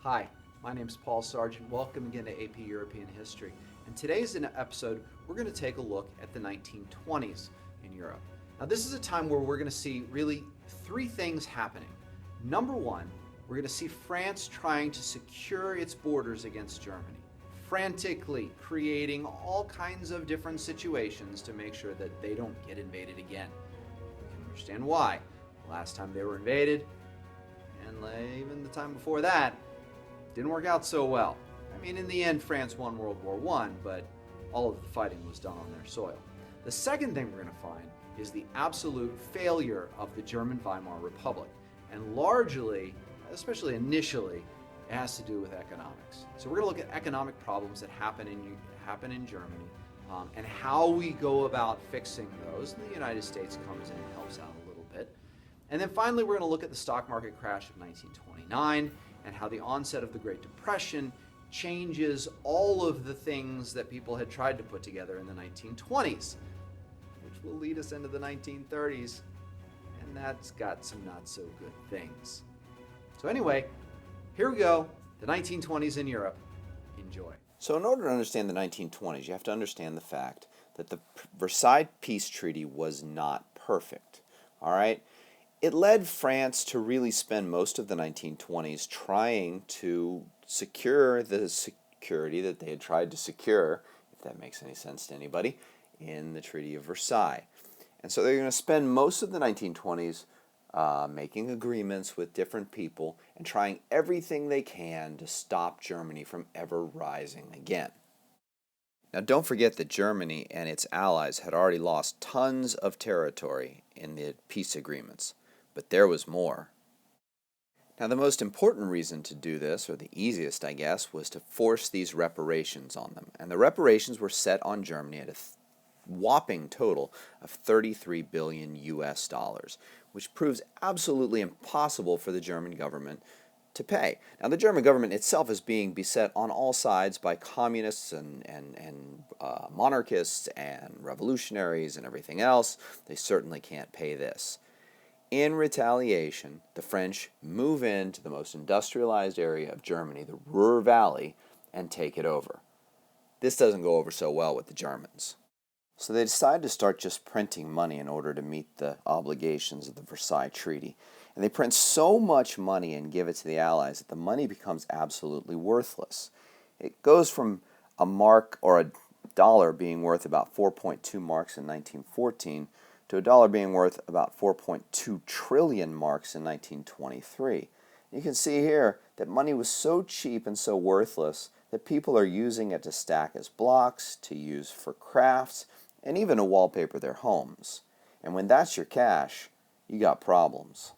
Hi, my name is Paul Sargent. Welcome again to AP European History. In today's episode, we're going to take a look at the 1920s in Europe. Now, this is a time where we're going to see really three things happening. Number one, we're going to see France trying to secure its borders against Germany, frantically creating all kinds of different situations to make sure that they don't get invaded again. You can understand why. Last time they were invaded, and even the time before that, didn't work out so well. I mean, in the end, France won World War I, but all of the fighting was done on their soil. The second thing we're going to find is the absolute failure of the German Weimar Republic. And largely, especially initially, it has to do with economics. So we're going to look at economic problems that happen in Germany and how we go about fixing those. And the United States comes in and helps out a little bit. And then finally, we're going to look at the stock market crash of 1929 and how the onset of the Great Depression changes all of the things that people had tried to put together in the 1920s, which will lead us into the 1930s, and that's got some not so good things. So anyway, here we go, the 1920s in Europe. Enjoy. So in order to understand the 1920s, you have to understand the fact that the Versailles Peace Treaty was not perfect, all right? It led France to really spend most of the 1920s trying to secure the security that they had tried to secure, if that makes any sense to anybody, in the Treaty of Versailles. And so they're going to spend most of the 1920s making agreements with different people and trying everything they can to stop Germany from ever rising again. Now, don't forget that Germany and its allies had already lost tons of territory in the peace agreements. But there was more. Now, the most important reason to do this, or the easiest, I guess, was to force these reparations on them. And the reparations were set on Germany at a whopping total of 33 billion US dollars, which proves absolutely impossible for the German government to pay. Now, the German government itself is being beset on all sides by communists and monarchists and revolutionaries and everything else. They certainly can't pay this. In retaliation, the French move into the most industrialized area of Germany, the Ruhr Valley, and take it over. This doesn't go over so well with the Germans. So they decide to start just printing money in order to meet the obligations of the Versailles Treaty. And they print so much money and give it to the Allies that the money becomes absolutely worthless. It goes from a mark or a dollar being worth about 4.2 marks in 1914 to a dollar being worth about 4.2 trillion marks in 1923. You can see here that money was so cheap and so worthless that people are using it to stack as blocks, to use for crafts, and even to wallpaper their homes. And when that's your cash, you got problems.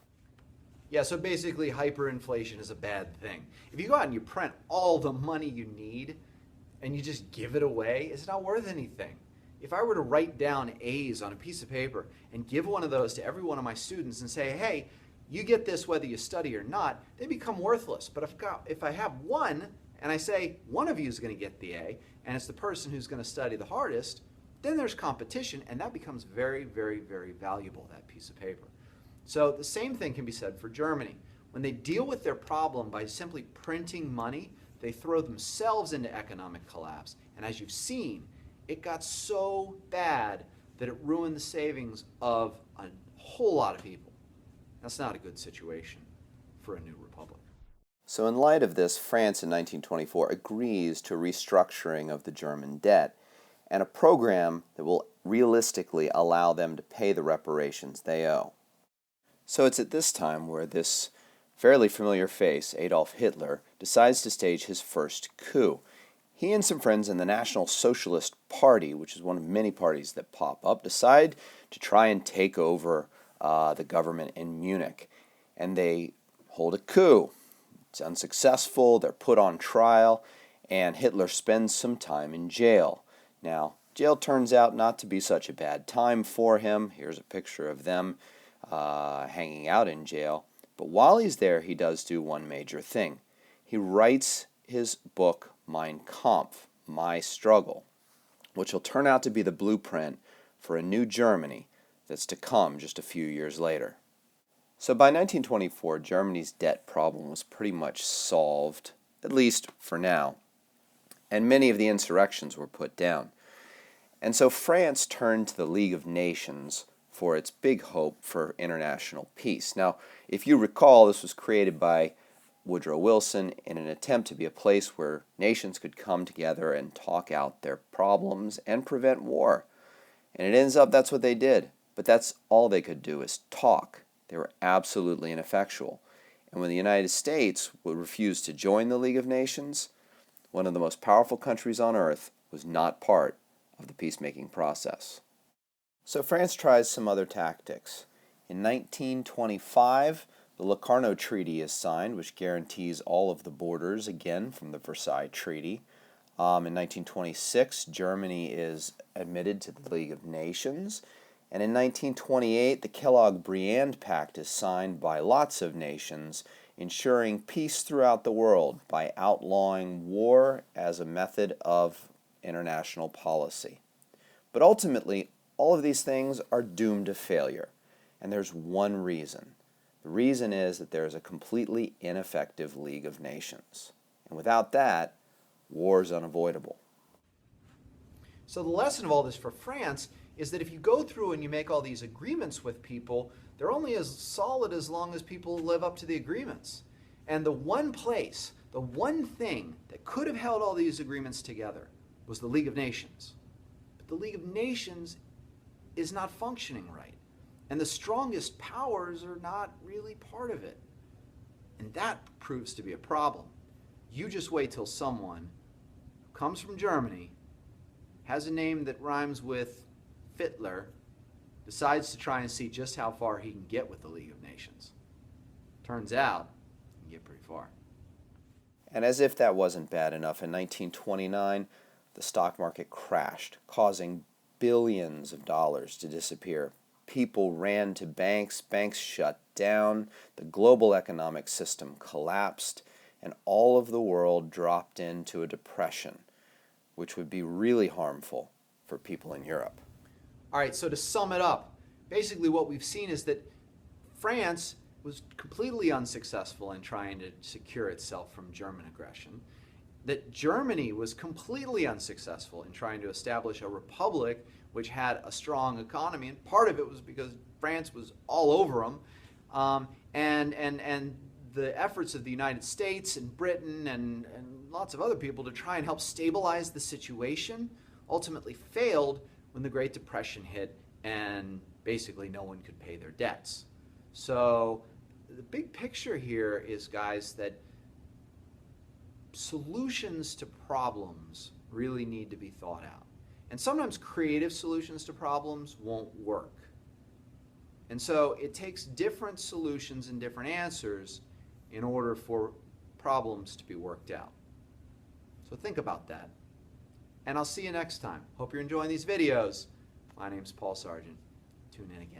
Yeah, so basically hyperinflation is a bad thing. If you go out and you print all the money you need and you just give it away, it's not worth anything. If I were to write down A's on a piece of paper and give one of those to every one of my students and say, hey, you get this whether you study or not, they become worthless. But if I have one and I say one of you is going to get the A and it's the person who's going to study the hardest, then there's competition and that becomes very, very, very valuable, that piece of paper. So the same thing can be said for Germany. When they deal with their problem by simply printing money, they throw themselves into economic collapse. And as you've seen, it got so bad that it ruined the savings of a whole lot of people. That's not a good situation for a new republic. So in light of this, France in 1924 agrees to restructuring of the German debt and a program that will realistically allow them to pay the reparations they owe. So it's at this time where this fairly familiar face, Adolf Hitler, decides to stage his first coup. He and some friends in the National Socialist Party, which is one of many parties that pop up, decide to try and take over the government in Munich. And they hold a coup. It's unsuccessful, they're put on trial, and Hitler spends some time in jail. Now, jail turns out not to be such a bad time for him. Here's a picture of them hanging out in jail. But while he's there, he does do one major thing. He writes his book, Mein Kampf, My Struggle, which will turn out to be the blueprint for a new Germany that's to come just a few years later. So by 1924, Germany's debt problem was pretty much solved, at least for now, and many of the insurrections were put down. And so France turned to the League of Nations for its big hope for international peace. Now, if you recall, this was created by Woodrow Wilson in an attempt to be a place where nations could come together and talk out their problems and prevent war. And it ends up that's what they did. But that's all they could do is talk. They were absolutely ineffectual. And when the United States would refuse to join the League of Nations, one of the most powerful countries on earth was not part of the peacemaking process. So France tries some other tactics. In 1925, the Locarno Treaty is signed, which guarantees all of the borders, again, from the Versailles Treaty. In 1926, Germany is admitted to the League of Nations. And in 1928, the Kellogg-Briand Pact is signed by lots of nations, ensuring peace throughout the world by outlawing war as a method of international policy. But ultimately, all of these things are doomed to failure. And there's one reason. The reason is that there is a completely ineffective League of Nations. And without that, war is unavoidable. So the lesson of all this for France is that if you go through and you make all these agreements with people, they're only as solid as long as people live up to the agreements. And the one place, the one thing that could have held all these agreements together was the League of Nations. But the League of Nations is not functioning right. And the strongest powers are not really part of it. And that proves to be a problem. You just wait till someone who comes from Germany, has a name that rhymes with Fittler, decides to try and see just how far he can get with the League of Nations. Turns out, he can get pretty far. And as if that wasn't bad enough, in 1929, the stock market crashed, causing billions of dollars to disappear. People ran to banks, banks shut down, the global economic system collapsed, and all of the world dropped into a depression, which would be really harmful for people in Europe. All right, so to sum it up, basically what we've seen is that France was completely unsuccessful in trying to secure itself from German aggression, that Germany was completely unsuccessful in trying to establish a republic which had a strong economy, and part of it was because France was all over them, and the efforts of the United States and Britain and lots of other people to try and help stabilize the situation ultimately failed when the Great Depression hit and basically no one could pay their debts. So the big picture here is, guys, that solutions to problems really need to be thought out. And sometimes creative solutions to problems won't work. And so it takes different solutions and different answers in order for problems to be worked out. So think about that. And I'll see you next time. Hope you're enjoying these videos. My name's Paul Sargent. Tune in again.